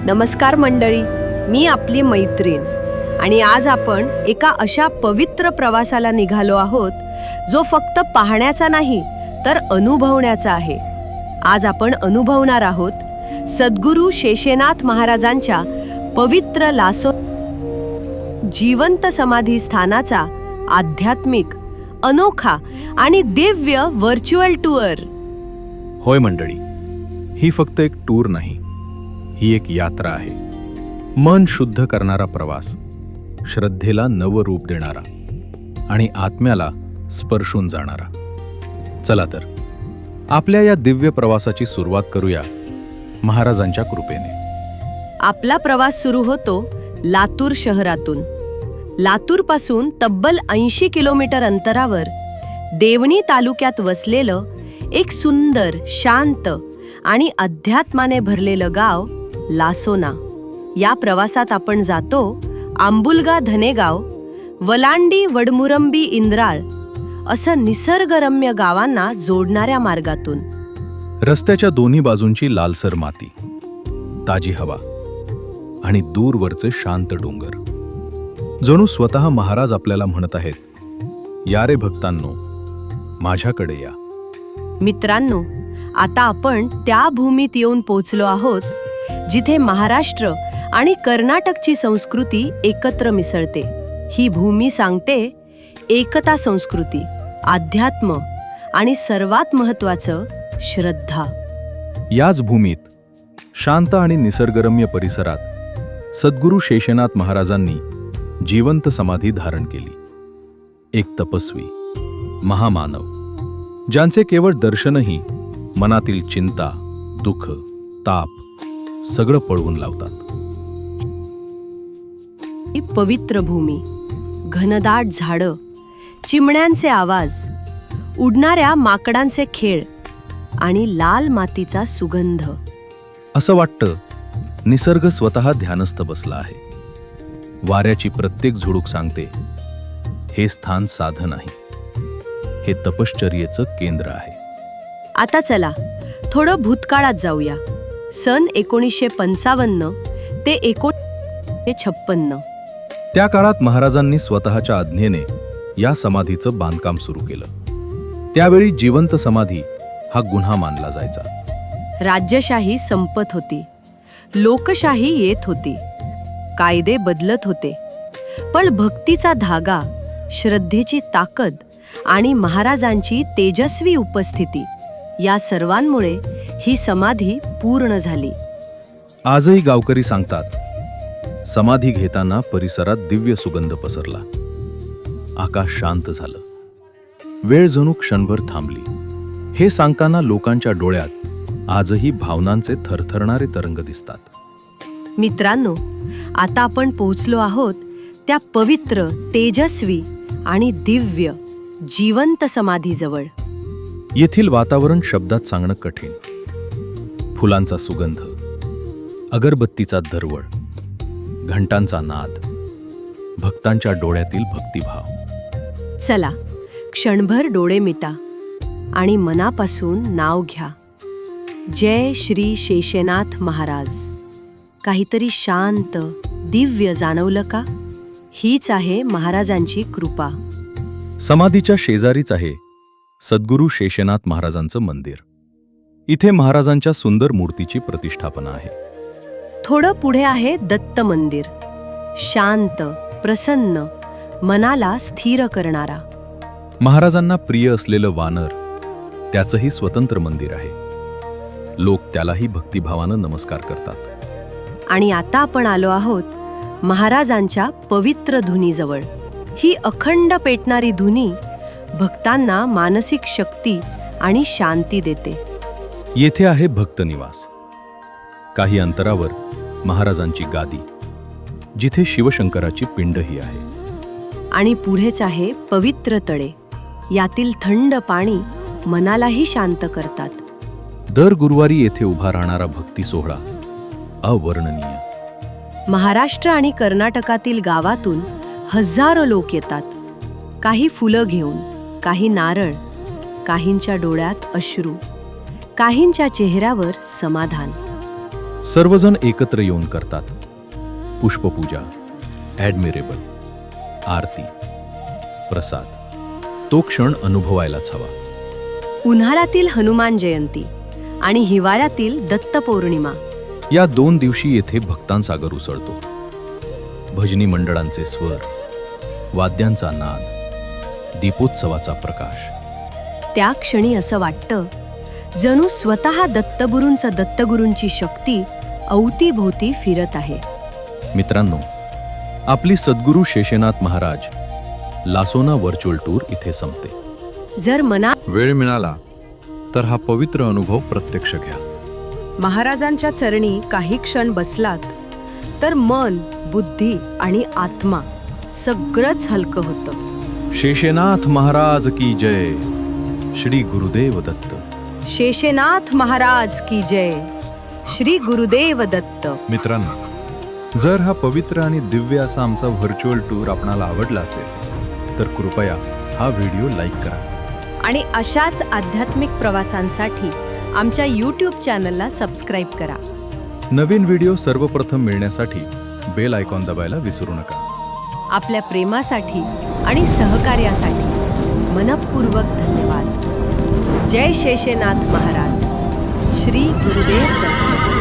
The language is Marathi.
नमस्कार मंडळी, मी आपली मैत्रीण आणि आज आपण एका अशा पवित्र प्रवासाला निघालो आहोत जो फक्त पाहण्याचा नाही तर अनुभवण्याचा आहे. आज आपण अनुभवणार आहोत सद्गुरू शेषनाथ महाराजांच्या पवित्र लासो जिवंत समाधी स्थानाचा आध्यात्मिक, अनोखा आणि दिव्य व्हर्च्युअल टूर. होय मंडळी, ही फक्त एक टूर नाही, ही एक यात्रा आहे. मन शुद्ध करणारा प्रवास, श्रद्धेला नवं रूप देणारा आणि आत्म्याला स्पर्शून जाणारा. चला तर आपल्या या दिव्य प्रवासाची सुरुवात करूया महाराजांच्या कृपेने. आपला प्रवास सुरू होतो लातूर शहरातून. लातूरपासून तब्बल 80 किलोमीटर अंतरावर देवणी तालुक्यात वसलेलं एक सुंदर, शांत आणि अध्यात्माने भरलेलं गाव लासोना. या प्रवासात आपण जातो आंबुलगा धनेगाव, वलांडी, वडमुरंबी, इंद्राळ असं निसर्गरम्य गावांना जोडणाऱ्या मार्गातून. रस्त्याच्या दोन्ही बाजूंची लालसर माती, ताजी हवा आणि दूरवरचे शांत डोंगर. जणू स्वतः महाराज आपल्याला म्हणत आहेत, या रे भक्तांनो, माझ्याकडे या. मित्रांनो, आता आपण त्या भूमीत येऊन पोचलो आहोत जिथे महाराष्ट्र आणि कर्नाटकची संस्कृती एकत्र मिसळते. ही भूमी सांगते एकता, संस्कृती, अध्यात्म आणि सर्वात महत्त्वाचं श्रद्धा. याच भूमीत शांत आणि निसर्गरम्य परिसरात सद्गुरू शेषनाथ महाराजांनी जिवंत समाधी धारण केली. एक तपस्वी, महामानव, ज्यांचे केवळ दर्शनही मनातील चिंता, दुःख, ताप सगळं पळवून लावतात. ही पवित्र भूमी, घनदाट झाडं, चिमण्यांचे आवाज, उडणाऱ्या माकडांचे खेळ आणि लाल मातीचा सुगंध. असं वाटतं निसर्ग स्वतः ध्यानस्थ बसला आहे. वाऱ्याची प्रत्येक झुळूक सांगते, हे स्थान साधं नाही, हे तपश्चर्येचं केंद्र आहे. आता चला थोडं भूतकाळात जाऊया. सन 1955 ते 1956. त्या काळात महाराजांनी स्वतःच्या आज्ञेने या समाधीचं बांधकाम सुरू केलं. त्यावेळी जिवंत समाधी हा गुन्हा मानला जायचा. राज्यशाही संपत होती, लोकशाही येत होती, कायदे बदलत होते, पण भक्तीचा धागा, श्रद्धेची ताकद आणि महाराजांची तेजस्वी उपस्थिती या सर्वांमुळे ही समाधी पूर्ण झाली. आजही गावकरी सांगतात, समाधी घेताना परिसरात दिव्य सुगंध पसरला. आकाश शांत झालं, वेळ जणू क्षणभर थांबली. हे सांगताना लोकांच्या डोळ्यात आजही भावनांचे थरथरणारे तरंग दिसतात. मित्रांनो, आता आपण पोहोचलो आहोत त्या पवित्र, तेजस्वी आणि दिव्य जिवंत समाधीजवळ. येथील वातावरण शब्दात सांगणं कठीण. फुलांचा सुगंध, अगरबत्तीचा दरवळ, घंटांचा नाद, भक्तांच्या डोळ्यातील भक्तिभाव. चला क्षणभर डोळे मिटा आणि मनापासून नाव घ्या, जय श्री शेषनाथ महाराज. काहीतरी शांत, दिव्य जाणवलं का? हीच आहे महाराजांची कृपा. समाधीच्या शेजारीच आहे सद्गुरू शेषनाथ महाराजांचं मंदिर. इथे महाराजांच्या सुंदर मूर्तीची प्रतिष्ठापना आहे. थोडं पुढे आहे दत्त मंदिर, शांत, प्रसन्न, मनाला स्थिर करणारा. महाराजांना प्रिय असलेलं वानर, त्याचंही स्वतंत्र मंदिर आहे. लोक त्यालाही भक्तिभावानं नमस्कार करतात. आणि आता आपण आलो आहोत महाराजांच्या पवित्र धुनीजवळ. ही अखंड पेटणारी धुनी भक्तांना मानसिक शक्ती आणि शांती देते. येथे आहे भक्त निवास. काही अंतरावर महाराजांची गादी, जिथे शिवशंकराची पिंडही आहे. आणि पुढेच आहे पवित्र तळे. यातील थंड पाणी मनालाही शांत करतात. दर गुरुवारी येथे उभा राहणारा भक्ती सोहळा अवर्णनीय. महाराष्ट्र आणि कर्नाटकातील गावातून हजारो लोक येतात. काही फुलं घेऊन, काही नारळ, काहींच्या डोळ्यात अश्रू, काहींच्या चेहऱ्यावर समाधान. सर्वजण एकत्र येऊन करतात. पुष्पपूजा, ॲडमिरेबल, आरती, प्रसाद. तो क्षण अनुभवायलाच हवा. उन्हाळ्यातील हनुमान जयंती आणि हिवाळ्यातील दत्त पौर्णिमा. या 2 दिवशी येथे भक्तांसागर उसळतो. भजनी मंडळांचे स्वर, वाद्यांचा नाद, दीपोत्सवाचा प्रकाश. त्या क्षणी असं वाटतं जणू स्वतः दत्तगुरूंची शक्ती अवतीभोवती फिरत आहे. मित्रांनो, आपली सद्गुरू शेषनाथ महाराज लासोना व्हर्च्युअल टूर इथे संपते. जर मनात वेळ मिळाला तर हा पवित्र अनुभव प्रत्यक्ष घ्या. महाराजांच्या चरणी काही क्षण बसलात तर मन, बुद्धी आणि आत्मा सगळंच हलकं होतं. शेषनाथ महाराज की जय. श्री गुरुदेव दत्त. शेषनाथ महाराज की जय. श्री गुरुदेव दत्त. मित्रांनो, जर हा पवित्र आणि दिव्य असा आमचा व्हर्च्युअल टूर आपणाला आवडला असेल तर कृपया हा व्हिडिओ लाईक करा. आणि अशाच आध्यात्मिक प्रवासांसाठी आमच्या यूट्यूब चॅनलला सबस्क्राईब करा. नवीन व्हिडिओ सर्वप्रथम मिळण्यासाठी बेल आयकॉन दाबायला विसरू नका. आपल्या प्रेमासाठी आणि सहकार्यासाठी मनःपूर्वक धन्यवाद. जय शेषनाथ महाराज. श्री गुरुदेव दत्त.